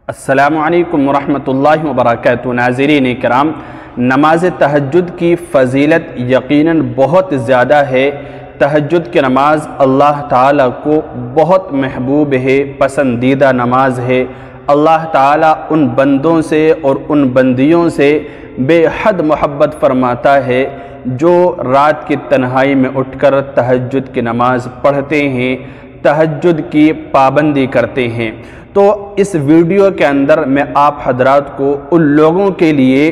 السلام علیکم ورحمۃ اللہ وبرکاتہ۔ ناظرین کرام، نماز تہجد کی فضیلت یقیناً بہت زیادہ ہے۔ تہجد کی نماز اللہ تعالیٰ کو بہت محبوب ہے، پسندیدہ نماز ہے۔ اللہ تعالیٰ ان بندوں سے اور ان بندیوں سے بے حد محبت فرماتا ہے جو رات کی تنہائی میں اٹھ کر تہجد کی نماز پڑھتے ہیں، تہجد کی پابندی کرتے ہیں۔ تو اس ویڈیو کے اندر میں آپ حضرات کو ان لوگوں کے لیے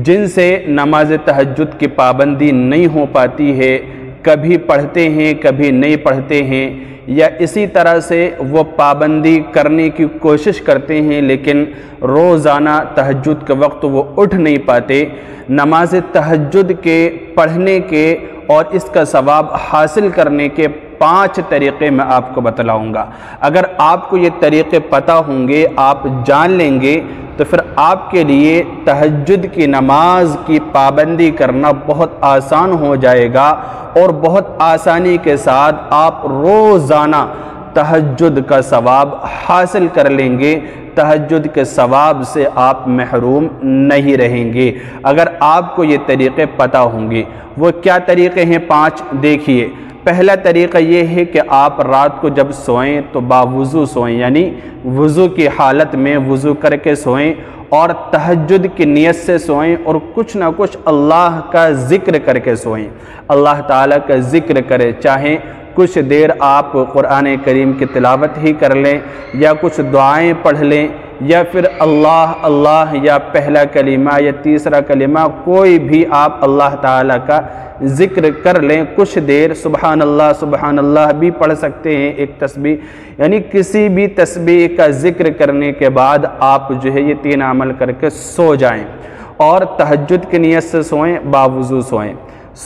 جن سے نماز تہجد کی پابندی نہیں ہو پاتی ہے، کبھی پڑھتے ہیں کبھی نہیں پڑھتے ہیں، یا اسی طرح سے وہ پابندی کرنے کی کوشش کرتے ہیں لیکن روزانہ تہجد کے وقت وہ اٹھ نہیں پاتے، نماز تہجد کے پڑھنے کے اور اس کا ثواب حاصل کرنے کے 5 طریقے میں آپ کو بتلاؤں گا۔ اگر آپ کو یہ طریقے پتہ ہوں گے، آپ جان لیں گے، تو پھر آپ کے لیے تہجد کی نماز کی پابندی کرنا بہت آسان ہو جائے گا اور بہت آسانی کے ساتھ آپ روزانہ تہجد کا ثواب حاصل کر لیں گے۔ تہجد کے ثواب سے آپ محروم نہیں رہیں گے اگر آپ کو یہ طریقے پتہ ہوں گے۔ وہ کیا طریقے ہیں 5؟ دیکھیے، پہلا طریقہ یہ ہے کہ آپ رات کو جب سوئیں تو باوضو سوئیں، یعنی وضو کی حالت میں وضو کر کے سوئیں اور تہجد کی نیت سے سوئیں اور کچھ نہ کچھ اللہ کا ذکر کر کے سوئیں، اللہ تعالیٰ کا ذکر کریں، چاہیں کچھ دیر آپ قرآن کریم کی تلاوت ہی کر لیں یا کچھ دعائیں پڑھ لیں، یا پھر اللہ اللہ یا پہلا کلمہ یا تیسرا کلمہ کوئی بھی آپ اللہ تعالیٰ کا ذکر کر لیں، کچھ دیر سبحان اللہ بھی پڑھ سکتے ہیں، ایک تسبیح، یعنی کسی بھی تسبیح کا ذکر کرنے کے بعد آپ جو ہے یہ 3 عمل کر کے سو جائیں اور تہجد کی نیت سے سوئیں، باوضو سوئیں،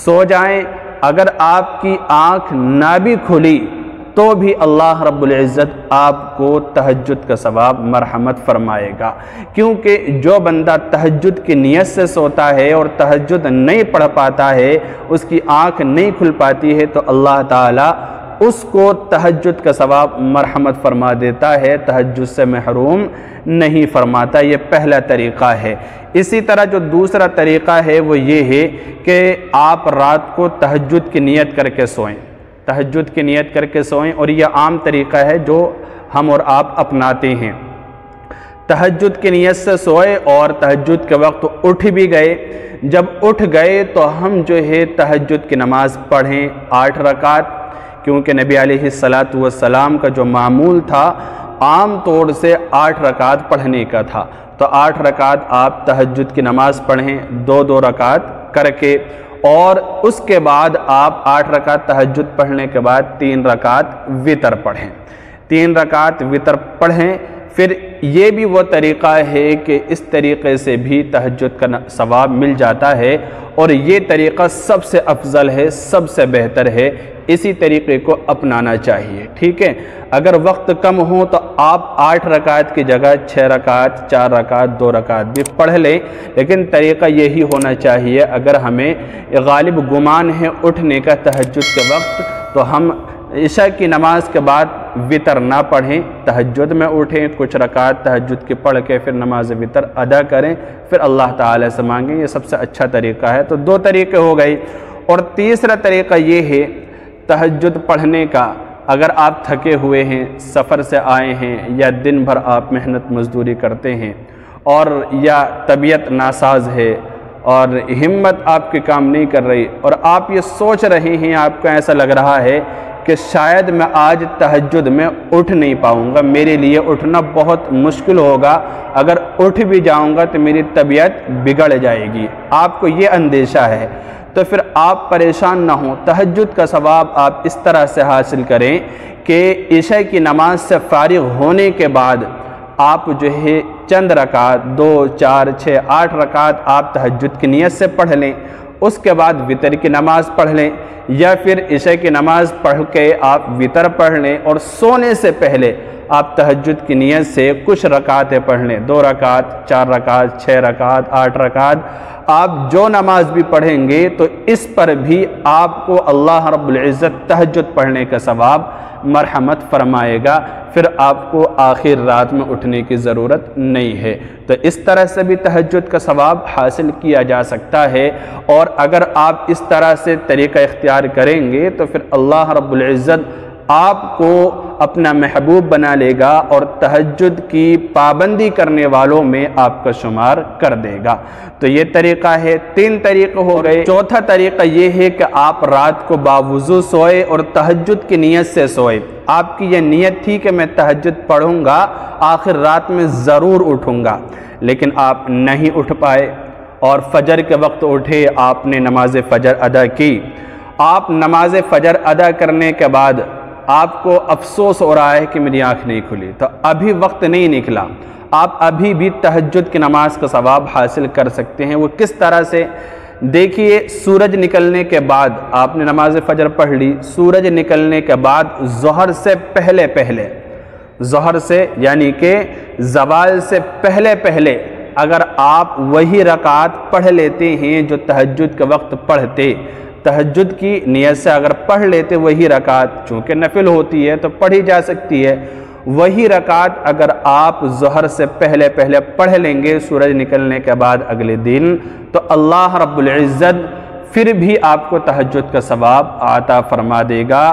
سو جائیں۔ اگر آپ کی آنکھ نہ بھی کھلی تو بھی اللہ رب العزت آپ کو تہجد کا ثواب مرحمت فرمائے گا، کیونکہ جو بندہ تہجد کی نیت سے سوتا ہے اور تہجد نہیں پڑھ پاتا ہے، اس کی آنکھ نہیں کھل پاتی ہے، تو اللہ تعالیٰ اس کو تہجد کا ثواب مرحمت فرما دیتا ہے، تہجد سے محروم نہیں فرماتا۔ یہ پہلا طریقہ ہے۔ اسی طرح جو دوسرا طریقہ ہے وہ یہ ہے کہ آپ رات کو تہجد کی نیت کر کے سوئیں، تہجد کی نیت کر کے سوئیں، اور یہ عام طریقہ ہے جو ہم اور آپ اپناتے ہیں۔ تہجد کی نیت سے سوئے اور تہجد کے وقت اٹھ بھی گئے، جب اٹھ گئے تو ہم جو ہے تہجد کی نماز پڑھیں 8 رکعت، کیونکہ نبی علیہ السلام کا جو معمول تھا عام طور سے 8 رکعت پڑھنے کا تھا، تو 8 رکعت آپ تہجد کی نماز پڑھیں 2 رکعت کر کے، اور اس کے بعد آپ 8 رکعت تہجد پڑھنے کے بعد 3 رکعت وتر پڑھیں، 3 رکعت وتر پڑھیں۔ پھر یہ بھی وہ طریقہ ہے کہ اس طریقے سے بھی تہجد کا ثواب مل جاتا ہے، اور یہ طریقہ سب سے افضل ہے، سب سے بہتر ہے، اسی طریقے کو اپنانا چاہیے، ٹھیک ہے۔ اگر وقت کم ہو تو آپ 8 رکعت کی جگہ 6 رکعت، 4 رکعت، 2 رکعت بھی پڑھ لیں، لیکن طریقہ یہی ہونا چاہیے۔ اگر ہمیں غالب گمان ہے اٹھنے کا تہجد کے وقت، تو ہم عشاء کی نماز کے بعد وتر نہ پڑھیں، تہجد میں اٹھیں، کچھ رکعت تہجد کی پڑھ کے پھر نماز وتر ادا کریں، پھر اللہ تعالیٰ سے مانگیں، یہ سب سے اچھا طریقہ ہے۔ تو 2 طریقے ہو گئی، اور تیسرا طریقہ یہ ہے تہجد پڑھنے کا۔ اگر آپ تھکے ہوئے ہیں، سفر سے آئے ہیں، یا دن بھر آپ محنت مزدوری کرتے ہیں، اور یا طبیعت ناساز ہے اور ہمت آپ کے کام نہیں کر رہی، اور آپ یہ سوچ رہے ہیں، آپ کو ایسا لگ رہا ہے کہ شاید میں آج تہجد میں اٹھ نہیں پاؤں گا، میرے لیے اٹھنا بہت مشکل ہوگا، اگر اٹھ بھی جاؤں گا تو میری طبیعت بگڑ جائے گی، آپ کو یہ اندیشہ ہے، تو پھر آپ پریشان نہ ہوں۔ تہجد کا ثواب آپ اس طرح سے حاصل کریں کہ عشاء کی نماز سے فارغ ہونے کے بعد آپ جو ہے چند رکعت 2، 4، 6، 8 رکعت آپ تہجد کی نیت سے پڑھ لیں، اس کے بعد وتر کی نماز پڑھ لیں، یا پھر عشاء کی نماز پڑھ کے آپ وتر پڑھ لیں، اور سونے سے پہلے آپ تہجد کی نیت سے کچھ رکعتیں پڑھ لیں، 2 رکعت، 4 رکعت، 6 رکعت، 8 رکعت، آپ جو نماز بھی پڑھیں گے تو اس پر بھی آپ کو اللہ رب العزت تہجد پڑھنے کا ثواب مرحمت فرمائے گا، پھر آپ کو آخر رات میں اٹھنے کی ضرورت نہیں ہے۔ تو اس طرح سے بھی تہجد کا ثواب حاصل کیا جا سکتا ہے، اور اگر آپ اس طرح سے طریقہ اختیار کریں گے تو پھر اللہ رب العزت آپ کو اپنا محبوب بنا لے گا اور تہجد کی پابندی کرنے والوں میں آپ کا شمار کر دے گا۔ تو یہ طریقہ ہے، 3 طریقے ہو گئے۔ چوتھا طریقہ یہ ہے کہ آپ رات کو باوضو سوئے اور تہجد کی نیت سے سوئے۔ آپ کی یہ نیت تھی کہ میں تہجد پڑھوں گا، آخر رات میں ضرور اٹھوں گا، لیکن آپ نہیں اٹھ پائے اور فجر کے وقت اٹھے، آپ نے نماز فجر ادا کی۔ آپ نماز فجر ادا کرنے کے بعد آپ کو افسوس ہو رہا ہے کہ میری آنکھ نہیں کھلی، تو ابھی وقت نہیں نکلا، آپ ابھی بھی تہجد کی نماز کا ثواب حاصل کر سکتے ہیں۔ وہ کس طرح سے؟ دیکھیے، سورج نکلنے کے بعد آپ نے نماز فجر پڑھ لی، سورج نکلنے کے بعد ظہر سے پہلے ظہر سے یعنی کہ زوال سے پہلے اگر آپ وہی رکعت پڑھ لیتے ہیں جو تہجد کے وقت پڑھتے، تہجد کی نیت سے اگر پڑھ لیتے وہی رکعت، چونکہ نفل ہوتی ہے تو پڑھی جا سکتی ہے، وہی رکعت اگر آپ ظہر سے پہلے پڑھ لیں گے سورج نکلنے کے بعد اگلے دن، تو اللہ رب العزت پھر بھی آپ کو تہجد کا ثواب عطا فرما دے گا،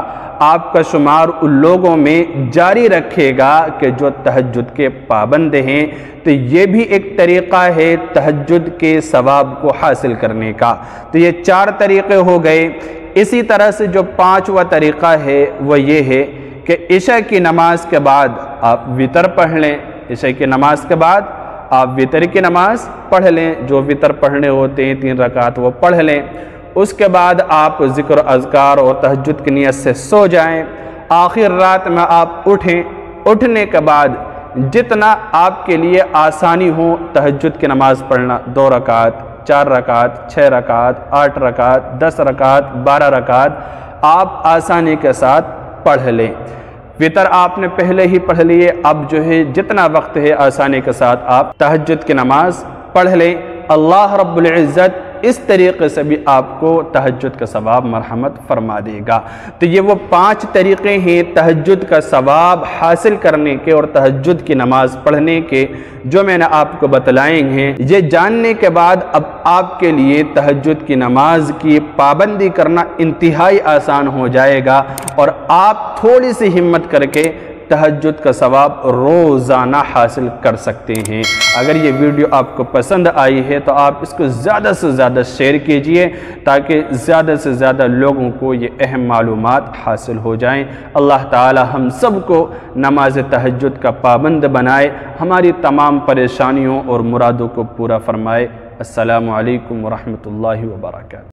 آپ کا شمار ان لوگوں میں جاری رکھے گا کہ جو تہجد کے پابند ہیں۔ تو یہ بھی ایک طریقہ ہے تہجد کے ثواب کو حاصل کرنے کا۔ تو یہ 4 طریقے ہو گئے۔ اسی طرح سے جو 5واں طریقہ ہے وہ یہ ہے کہ عشاء کی نماز کے بعد آپ وتر پڑھ لیں، عشاء کی نماز کے بعد آپ وتر کی نماز پڑھ لیں، جو وتر پڑھنے ہوتے ہیں 3 رکعت وہ پڑھ لیں، اس کے بعد آپ ذکر اذکار اور تہجد کی نیت سے سو جائیں، آخر رات میں آپ اٹھیں، اٹھنے کے بعد جتنا آپ کے لیے آسانی ہو تہجد کی نماز پڑھنا، 2 رکعت، 4 رکعت، 6 رکعت، 8 رکعت، 10 رکعت، 12 رکعت آپ آسانی کے ساتھ پڑھ لیں۔ وتر آپ نے پہلے ہی پڑھ لیے، اب جو ہے جتنا وقت ہے آسانی کے ساتھ آپ تہجد کی نماز پڑھ لیں۔ اللہ رب العزت اس طریقے سے بھی آپ کو تہجد کا ثواب مرحمت فرما دے گا۔ تو یہ وہ 5 طریقے ہیں تہجد کا ثواب حاصل کرنے کے اور تہجد کی نماز پڑھنے کے، جو میں نے آپ کو بتلائیں ہیں۔ یہ جاننے کے بعد اب آپ کے لیے تہجد کی نماز کی پابندی کرنا انتہائی آسان ہو جائے گا، اور آپ تھوڑی سی ہمت کر کے تہجد کا ثواب روزانہ حاصل کر سکتے ہیں۔ اگر یہ ویڈیو آپ کو پسند آئی ہے تو آپ اس کو زیادہ سے زیادہ شیئر کیجئے تاکہ زیادہ سے زیادہ لوگوں کو یہ اہم معلومات حاصل ہو جائیں۔ اللہ تعالی ہم سب کو نماز تہجد کا پابند بنائے، ہماری تمام پریشانیوں اور مرادوں کو پورا فرمائے۔ السلام علیکم ورحمۃ اللہ وبرکاتہ۔